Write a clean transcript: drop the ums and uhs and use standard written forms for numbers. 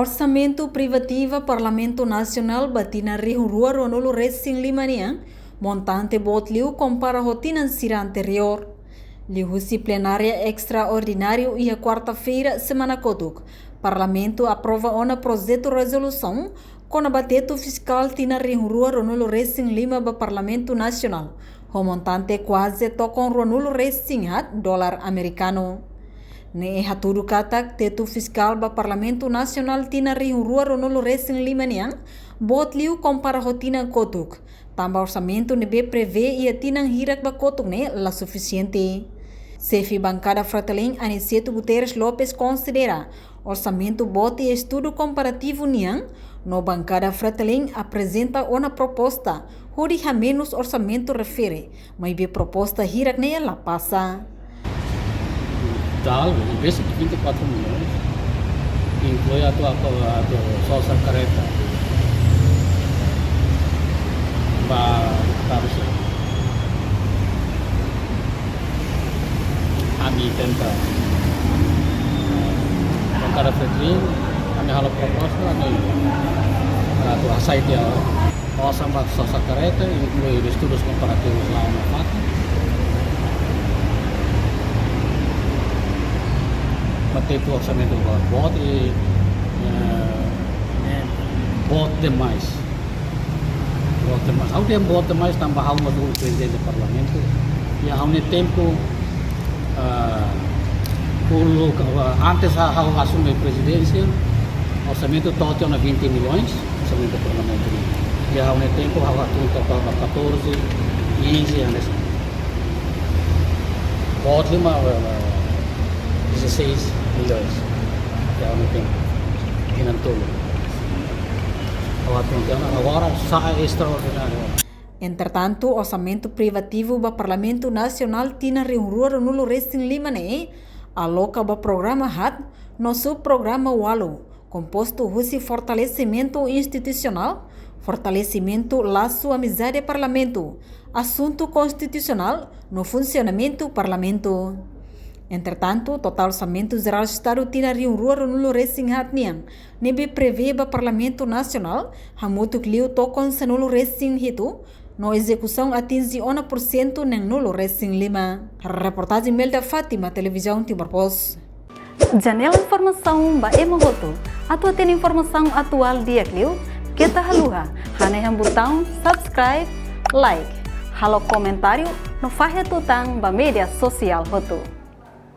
Orçamento privativo Parlamento Nacional batina Rio Rua Ronolo Racing Limanian, montante botliu compara rotina anterior. Lihusi plenária extraordinário e a quarta-feira, semana Kotuk. Parlamento aprova uma projeto de resolução com a bateto fiscal tina Rio Rua Ronolo Racing Lima ba Parlamento Nacional. O montante quase tocam Ronolo Racing hat dólar americano. Ne haturu katak teto fiscal ba Parlamento Nacional tina Rio Rua Ronolo Racing Limanian, botliu compara rotina Kotuk. Tamba orçamento nebe prevê e a tinang hirak ba Kotuk ne la suficiente. Chefe bancada Fratelin Aniceto Guterres Lopes considera orçamento bote e estudo comparativo niang, no bancada Fratelin apresenta uma proposta, hori a menos orçamento refere, mas be proposta hirak ne la passa. Tal, investe de 24 milhões, inclui a tua salsa careta para você. A mim tenta bancada Fratelin, a minha proposta, a tua site a salsa careta, inclui estudos comparativos lá na FAC. Bater o orçamento do bote e bote demais. Ao tempo bote demais também há uma do presidente do parlamento e há um tempo antes de assumir a presidência o orçamento total é 20 milhões orçamento do parlamento e há um tempo há 14, 15 anos. Bote 16 milhões que é o tempo que não tudo agora sai extraordinário. Entretanto, o orçamento privativo do Parlamento Nacional tina Rio Rua Ronolo Racing Limane aloca o programa HAT no subprograma WALO, composto de fortalecimento institucional, fortalecimento laço amizade parlamento, assunto constitucional no funcionamento parlamento. Entretanto, total orçamento geral do Estado tina Rio Rua Ronolo Racing Hatnian, nebe prevê o Parlamento Nacional, hamuto clio tocam sanolo Racing Hito, no execução atinge 1% nem nulo Racing Lima. Reportagem Melda Fátima, Televisão Timor Post. Janela informação ba emohoto. Atua tem informação atual dia clio, kita haluha, haneham botão subscribe, like, halo comentário no fahe tutang ba media sosial hoto.